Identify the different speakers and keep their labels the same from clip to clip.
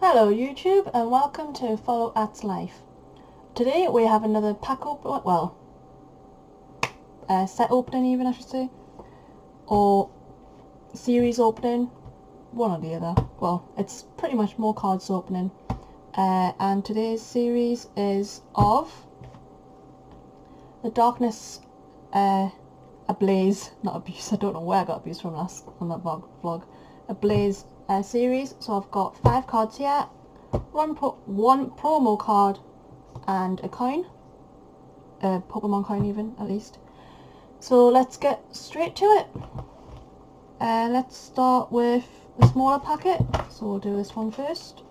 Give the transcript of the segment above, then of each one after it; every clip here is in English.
Speaker 1: Hello YouTube and welcome to Follow At's Life. Today we have another pack open, well, set opening even I should say, or series opening, one or the other. Well, it's pretty much more cards opening. And today's series is of the Darkness Ablaze, not Abuse, I don't know where I got Abuse from last on that vlog. Ablaze series. So I've got 5 cards here, one promo card and a coin, a Pokemon coin even at least. So let's get straight to it. Let's start with the smaller packet, so we'll do this one first.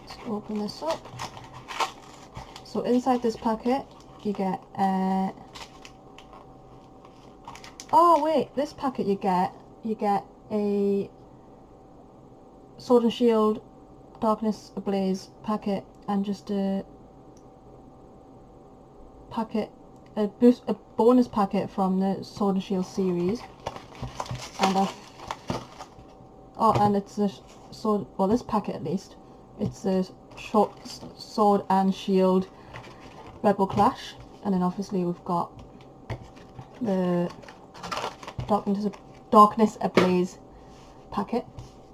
Speaker 1: Let's open this up. So inside this packet you get oh wait, this packet you get a Sword and Shield Darkness Ablaze packet and just a packet, a bonus packet from the Sword and Shield series, and and it's the sword, well this packet at least, it's the Sword and Shield Rebel Clash, and then obviously we've got the Darkness Ablaze packet.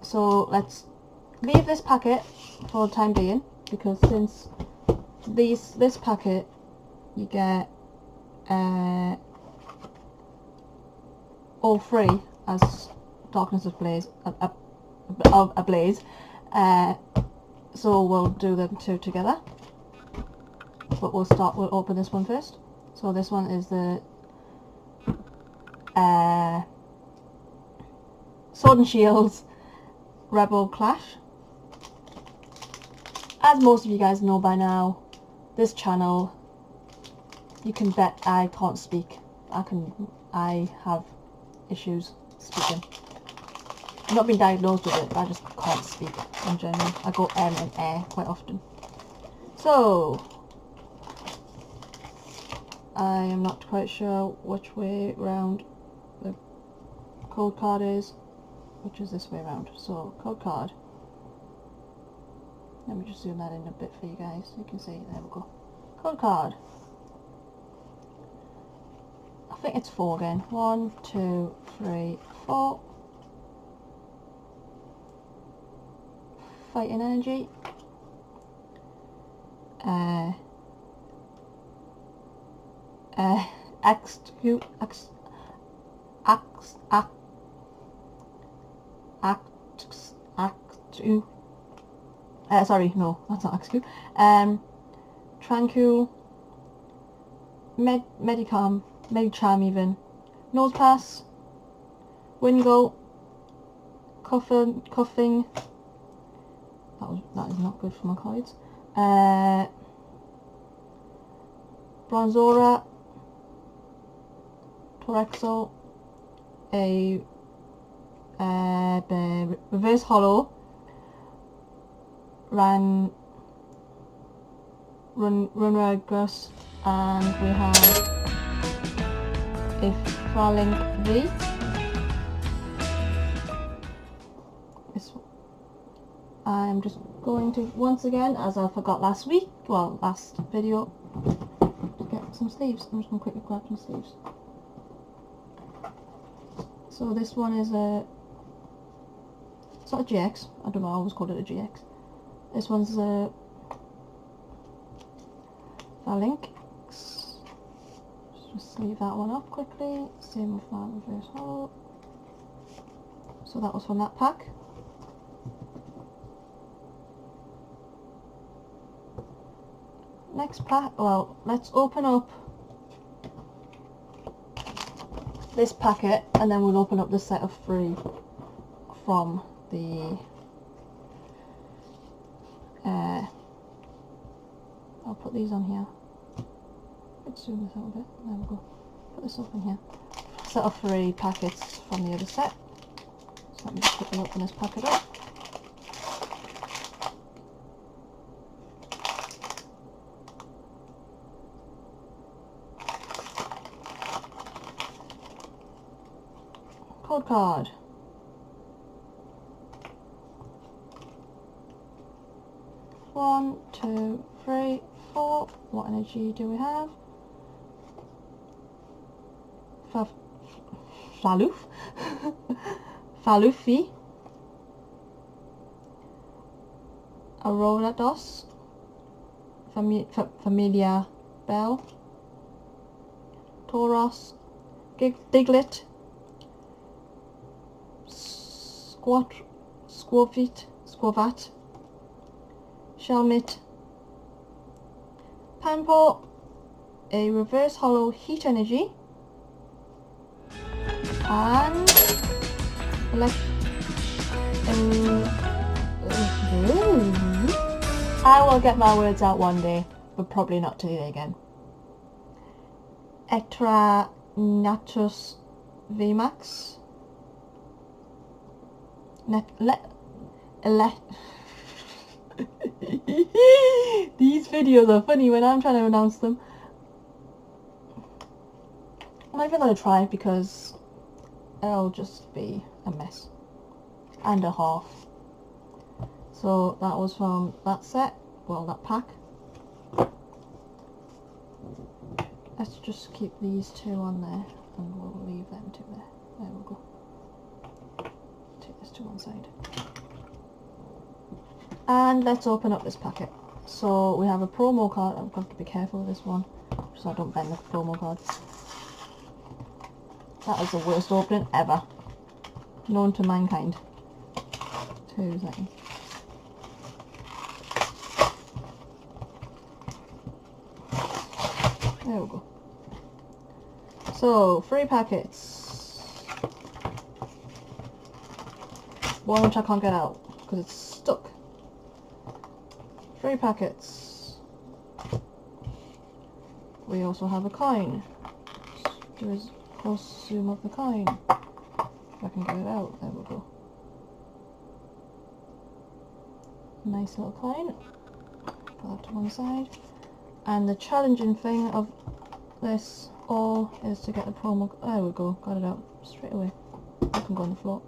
Speaker 1: So let's leave this packet for the time being, because since this packet you get all 3 as Darkness Ablaze, Ablaze. So we'll do them 2 together, but we'll open this one first. So this one is the Sword and Shield's Rebel Clash. As most of you guys know by now, this channel, you can bet I can't speak. I have issues speaking. I've not been diagnosed with it, but I just can't speak in general. I go and air quite often. So I am not quite sure which way round the code card is, which is this way around. So code card, let me just zoom that in a bit for you guys so you can see. There we go. Code card, I think it's 4 again. 1, 2, 3, 4. Fighting energy, sorry, no, that's not XQ. Tranquil, Medicham even, Nose Pass, Wingo, Cuffing. That is not good for my cards. Bronzora, Torexo, a Reverse Hollow, Runragus, and we have a Farlink V. I'm just going to, once again, as I forgot last video, to get some sleeves. I'm just going to quickly grab some sleeves. So this one is a sort of GX. I don't know, I always called it a GX. This one's a Phalanx. Just leave that one up quickly. Same with my Reverse Hollow. So that was from that pack. Next pack, well, let's open up this packet and then we'll open up the set of 3 from the I'll put these on here. Let's zoom this out a bit. There we go. Put this up in here. Set of 3 packets from the other set. So let me just quickly open this packet up. code card. One, two, three, four. What energy do we have? Faloof. Falufi. Aurolados. Familia Bell. Tauros. Diglett. Squavat. Shelmet. Panpo. A reverse hollow heat energy. And I will get my words out one day, but probably not today again. Ectra Natus VMAX. These videos are funny when I'm trying to announce them. I'm not even going to try because it'll just be a mess and a half. So that was from that set, well, that pack. Let's just keep these two on there and we'll leave them two there. There we go. Take this to one side. And let's open up this packet. So we have a promo card. I've got to be careful with this one so I don't bend the promo card. That is the worst opening ever known to mankind. 2 seconds. There we go. So 3 packets. One which I can't get out because it's stuck. 3 packets. We also have a coin. There is a close zoom of the coin. If I can get it out, there we go. Nice little coin. Put that to one side. And the challenging thing of this all is to get the promo. There we go, got it out straight away. I can go on the floor.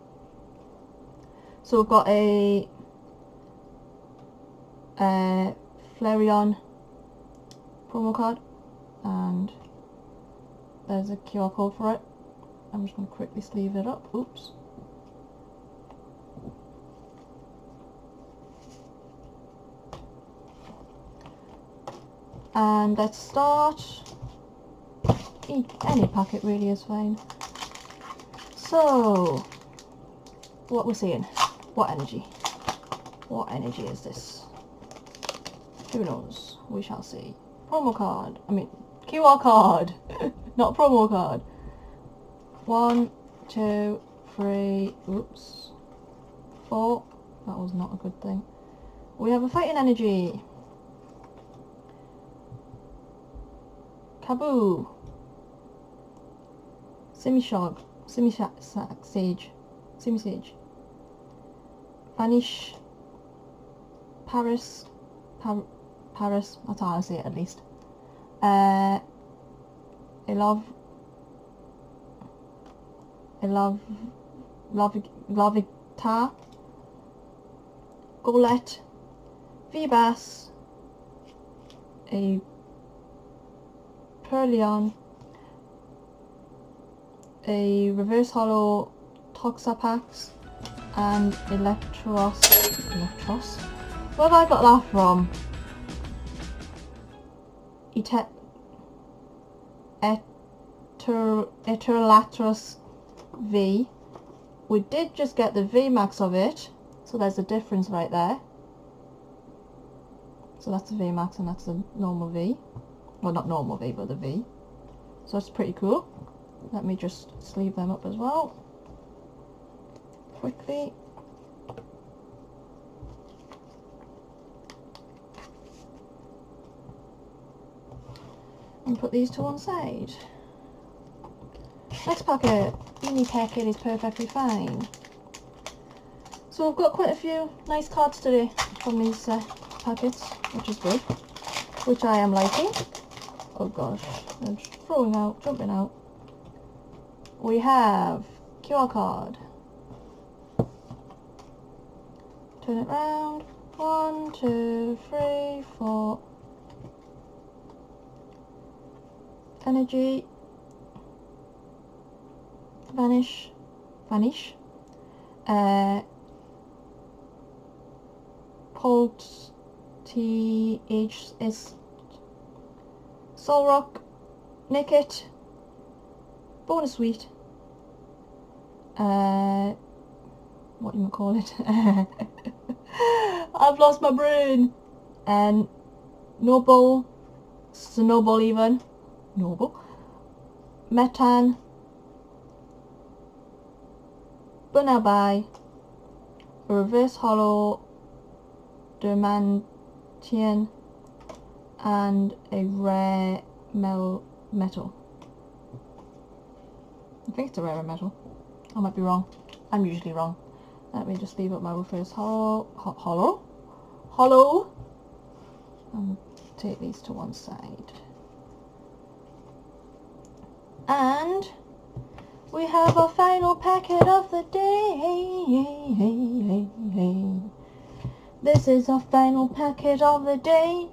Speaker 1: So we've got a Flareon promo card, and there's a QR code for it. I'm just going to quickly sleeve it up. Oops. And let's start. Any packet really is fine. So, what we're seeing. What energy? What energy is this? Who knows? We shall see. Promo card. I mean, QR card. Not promo card. 1, 2, 3. Oops. 4. That was not a good thing. We have a fighting energy. Kaboo. Simisage. Vanish. Paris. Paris. That's how I say it at least. Lovita. Golett. Vibas. A Perleon. A reverse hollow Toxapax, and Electros. Where have I got that from? Eterlatros V. We did just get the VMAX of it, so there's a difference right there. So that's the VMAX and that's the normal V. Well, not normal V, but the V. So that's pretty cool. Let me just sleeve them up as well. Quickly. And put these to one side. Next packet. Mini packet is perfectly fine. So I've got quite a few nice cards today from these packets, which is good. Which I am liking. Oh gosh, they're just throwing out, jumping out. We have QR code. Turn it round. 1, 2, 3, 4. Energy. Vanish. Vanish. Pulse. THS. Soul Rock. Naked. Bonus Suite. What do you call it? I've lost my brain. And Noble, Snowball even, Noble, Metan, Bunabai, Reverse Hollow, Diamantian, and a rare metal. I think it's a rare metal. I might be wrong. I'm usually wrong. Let me just leave up my reverse hollow, and take these to one side. And we have a final packet of the day. This is our final packet of the day.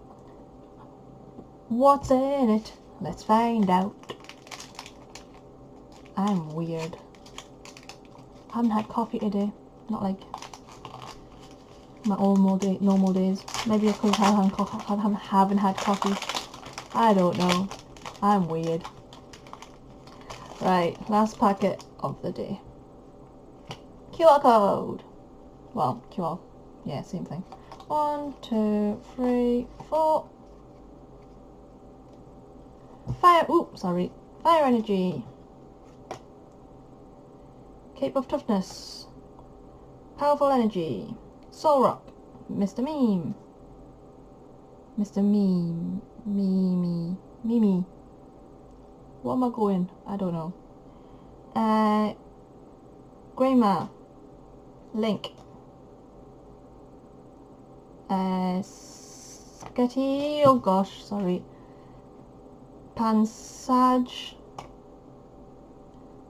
Speaker 1: What's in it? Let's find out. I'm weird. I haven't had coffee today. Not like my normal days. Maybe because I haven't had coffee. I don't know. I'm weird. Right, last packet of the day. QR code. Well, QR. Yeah, same thing. 1, 2, 3, 4. Fire. Oops, sorry. Fire energy. Cape of Toughness. Powerful Energy. Soul Rock. Mr. Meme. Mr. Meme. Mimi. What am I going? I don't know. Grayma. Link. Sketty. Oh gosh, sorry. Pansage.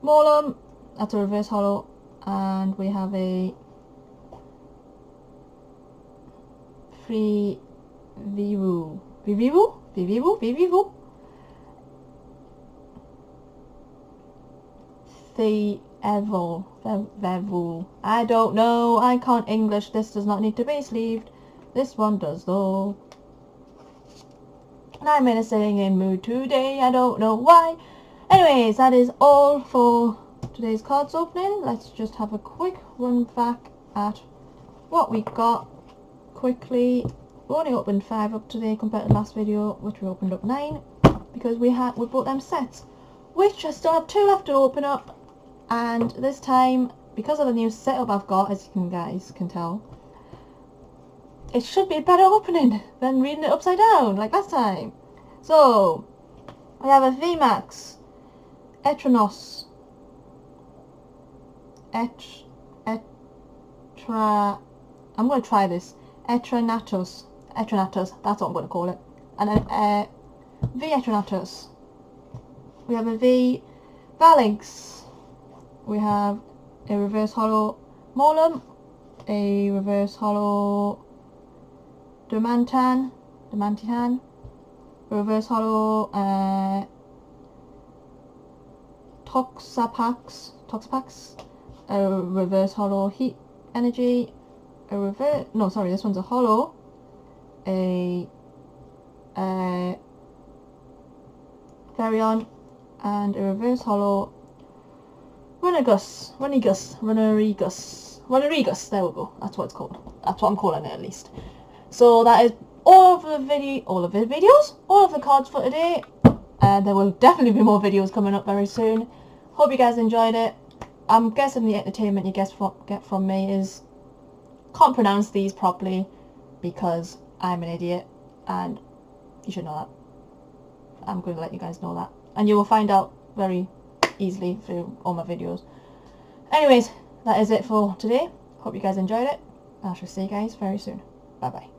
Speaker 1: Morlum. That's a reverse hollow. And we have a free Vivu. Vevu. I don't know. I can't English. This does not need to be sleeved. This one does though. And I'm in a singing mood today. I don't know why. Anyways, that is all for today's cards opening. Let's just have a quick run back at what we got quickly. We only opened 5 up today compared to the last video, which we opened up 9, because we bought them sets, which I still have 2 left to open up. And this time, because of the new setup I've got, as you guys can tell, it should be a better opening than reading it upside down like last time. So I have a VMAX, Etranos, I'm going to try this. Etranatus, that's what I'm going to call it. And then V Etranatus. We have a V Valinx. We have a reverse hollow Morlum, a reverse hollow Diamantian, reverse hollow Toxapax, a reverse hollow Heat Energy, this one's a hollow, a Therion, and a reverse hollow Runerigus, there we go, that's what it's called, that's what I'm calling it at least. So that is all of the cards for today, and there will definitely be more videos coming up very soon. Hope you guys enjoyed it. I'm guessing the entertainment you get from me is can't pronounce these properly because I'm an idiot, and you should know that. I'm going to let you guys know that, and you will find out very easily through all my videos. Anyways, that is it for today. Hope you guys enjoyed it. I shall see you guys very soon. Bye bye.